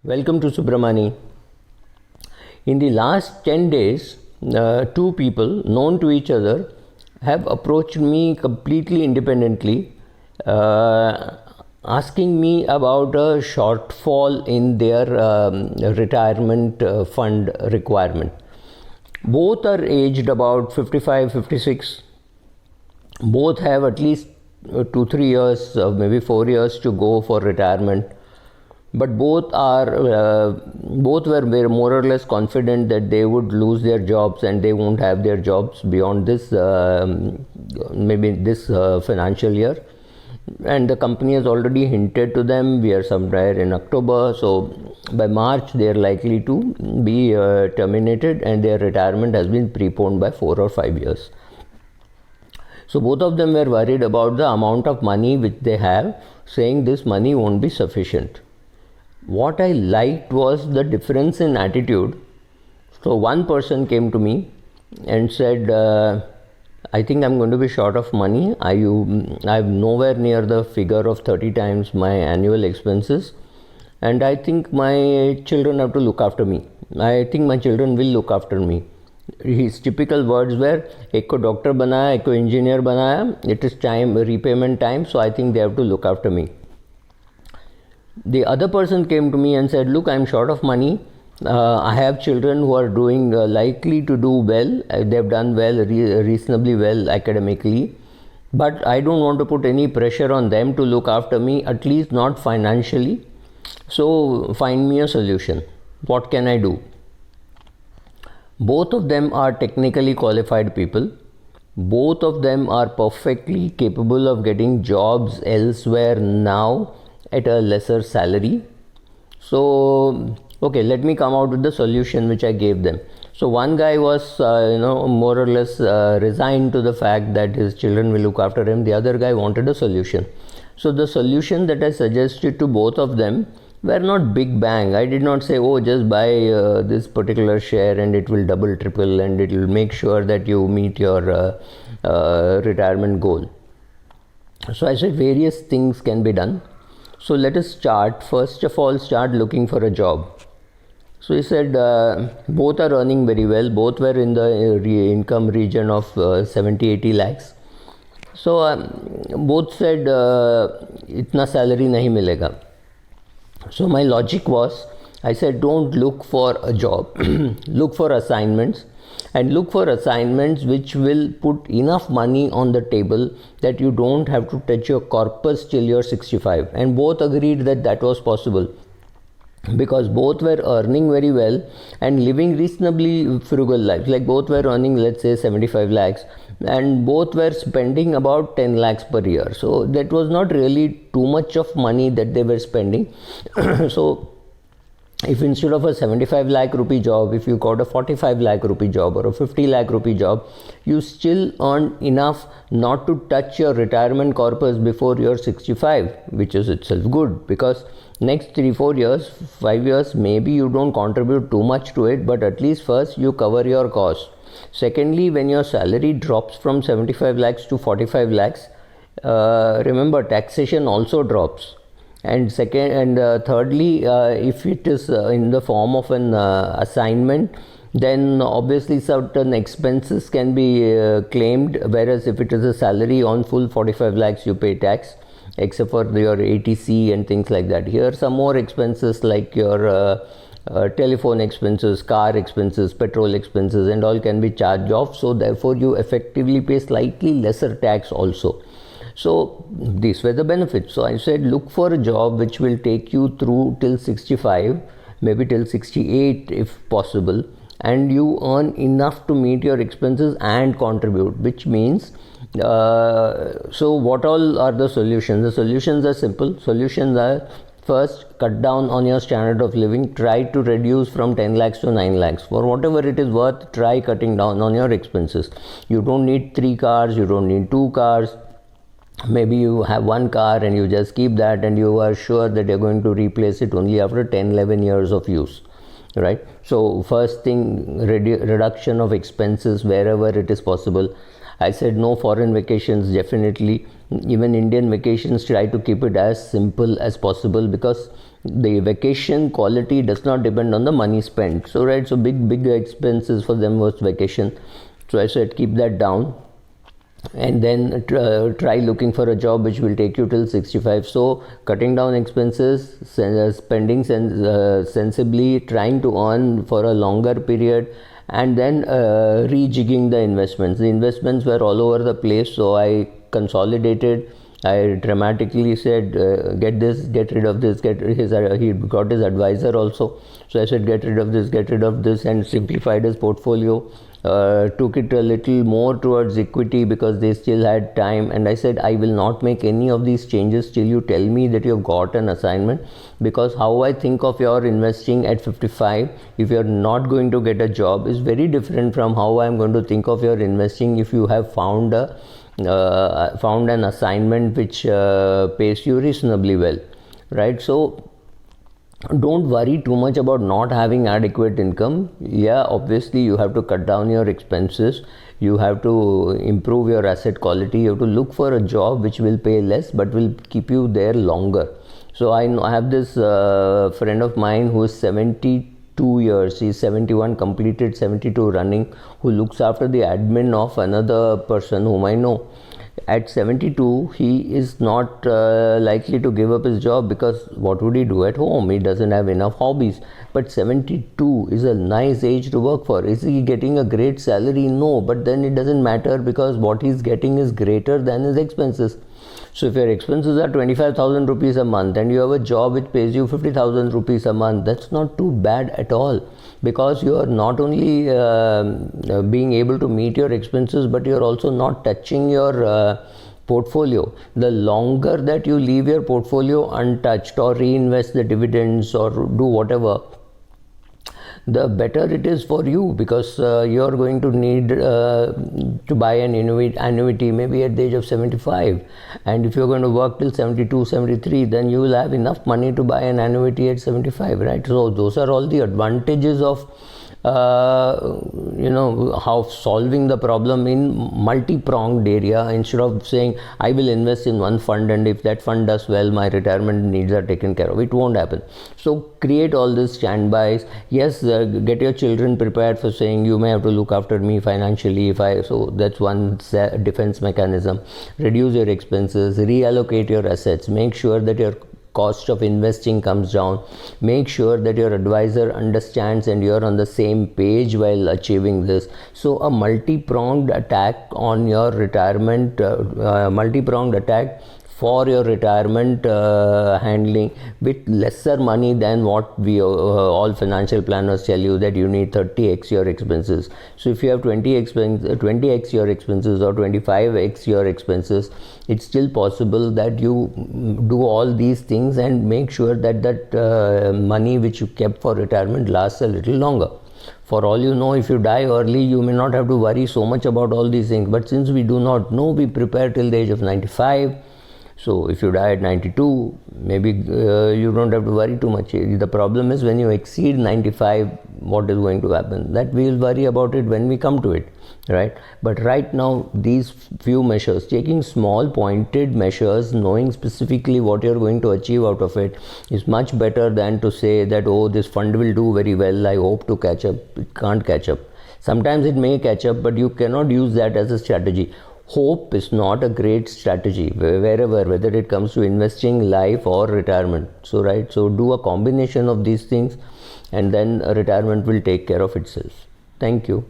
Welcome to Subramani. In the last 10 days, two people known to each other have approached me completely independently, asking me about a shortfall in their retirement fund requirement. Both are aged about 55, 56. Both have at least 2-3 years, maybe 4 years to go for retirement. But both were more or less confident that they would lose their jobs and they won't have their jobs beyond this maybe this financial year. And the company has already hinted to them we are somewhere in October, so by March they are likely to be terminated and their retirement has been preponed by 4 or 5 years. So both of them were worried about the amount of money which they have, saying this money won't be sufficient. What I liked was the difference in attitude. So one person came to me and said, I think I'm going to be short of money. I'm nowhere near the figure of 30 times my annual expenses. And I think my children have to look after me. I think my children will look after me. His typical words were, एक को doctor बनाया, एक को engineer बनाया, it is time, repayment time, so I think they have to look after me. The other person came to me and said, look, I'm short of money. I have children who are doing likely to do well. They've done well, reasonably well academically. But I don't want to put any pressure on them to look after me, at least not financially. So find me a solution. What can I do? Both of them are technically qualified people. Both of them are perfectly capable of getting jobs elsewhere now at a lesser salary. So, okay, let me come out with the solution which I gave them. So one guy was, more or less resigned to the fact that his children will look after him. The other guy wanted a solution. So the solution that I suggested to both of them were not big bang. I did not say, oh, just buy this particular share and it will double, triple, and it will make sure that you meet your retirement goal. So I said various things can be done. So let us first of all start looking for a job. So he said both are earning very well. Both were in the income region of 70-80 lakhs. So both said itna salary nahi milega. So my logic was, I said don't look for a job, look for assignments. And look for assignments which will put enough money on the table that you don't have to touch your corpus till you're 65. And both agreed that that was possible because both were earning very well and living reasonably frugal lives. Like both were earning, let's say, 75 lakhs and both were spending about 10 lakhs per year. So that was not really too much of money that they were spending. So if instead of a 75 lakh rupee job, if you got a 45 lakh rupee job or a 50 lakh rupee job, you still earn enough not to touch your retirement corpus before you're 65, which is itself good because next 3-4 years, 5 years, maybe you don't contribute too much to it, but at least first you cover your costs. Secondly, when your salary drops from 75 lakhs to 45 lakhs, remember taxation also drops. And thirdly, if it is in the form of an assignment, then obviously certain expenses can be claimed, whereas if it is a salary on full 45 lakhs, you pay tax, except for your ATC and things like that. Here some more expenses like your telephone expenses, car expenses, petrol expenses and all can be charged off. So therefore you effectively pay slightly lesser tax also. So these were the benefits. So I said look for a job which will take you through till 65, maybe till 68 if possible, and you earn enough to meet your expenses and contribute, which means so what all are the solutions? The solutions are simple. Solutions are, first, cut down on your standard of living. Try to reduce from 10 lakhs to 9 lakhs. For whatever it is worth, try cutting down on your expenses. You don't need 3 cars, you don't need 2 cars. Maybe you have 1 car and you just keep that and you are sure that you're going to replace it only after 10-11 years of use, right? So first thing, reduction of expenses wherever it is possible. I said no foreign vacations, definitely. Even Indian vacations, try to keep it as simple as possible because The vacation quality does not depend on the money spent. So right, so big expenses for them was vacation. So I said keep that down, and then try looking for a job which will take you till 65. So cutting down expenses, spending sensibly, trying to earn for a longer period, and then rejigging the investments. The investments were all over the place, so I consolidated. I dramatically said, get this, get rid of this, he got his advisor also. So I said, get rid of this, and simplified his portfolio. Took it a little more towards equity because they still had time, and I said, I will not make any of these changes till you tell me that you have got an assignment, because how I think of your investing at 55, if you are not going to get a job, is very different from how I am going to think of your investing if you have found an assignment which pays you reasonably well, right? So don't worry too much about not having adequate income. Yeah, obviously you have to cut down your expenses, you have to improve your asset quality, you have to look for a job which will pay less but will keep you there longer. So I have this friend of mine who is 72 years, he's 71 completed, 72 running, who looks after the admin of another person whom I know. At 72, he is not likely to give up his job, because what would he do at home? He doesn't have enough hobbies. But 72 is a nice age to work for. Is he getting a great salary? No, but then it doesn't matter, because what he's getting is greater than his expenses. So if your expenses are 25,000 rupees a month and you have a job which pays you 50,000 rupees a month, that's not too bad at all, because you are not only being able to meet your expenses, but you are also not touching your portfolio. The longer that you leave your portfolio untouched, or reinvest the dividends, or do whatever, the better it is for you, because you are going to need to buy an annuity maybe at the age of 75, and if you are going to work till 72, 73, then you will have enough money to buy an annuity at 75, right? So those are all the advantages of how solving the problem in multi-pronged area, instead of saying I will invest in one fund and if that fund does well, my retirement needs are taken care of. It won't happen. So create all these standbys. Yes, get your children prepared for saying you may have to look after me financially so that's one defense mechanism. Reduce your expenses, reallocate your assets, make sure that your cost of investing comes down, make sure that your advisor understands and you're on the same page while achieving this. So a multi-pronged attack on your retirement, multi-pronged attack for your retirement handling, with lesser money than what we all financial planners tell you, that you need 30x your expenses. So if you have 20x your expenses or 25x your expenses, it's still possible that you do all these things and make sure that money which you kept for retirement lasts a little longer. For all you know, if you die early, you may not have to worry so much about all these things. But since we do not know, we prepare till the age of 95. So if you die at 92, maybe you don't have to worry too much. The problem is when you exceed 95, what is going to happen? That we will worry about it when we come to it, right? But right now, these few measures, taking small pointed measures, knowing specifically what you're going to achieve out of it, is much better than to say that, oh, this fund will do very well, I hope to catch up. It can't catch up. Sometimes it may catch up, but you cannot use that as a strategy. Hope is not a great strategy whether it comes to investing, life, or retirement. So do a combination of these things, and then retirement will take care of itself. Thank you.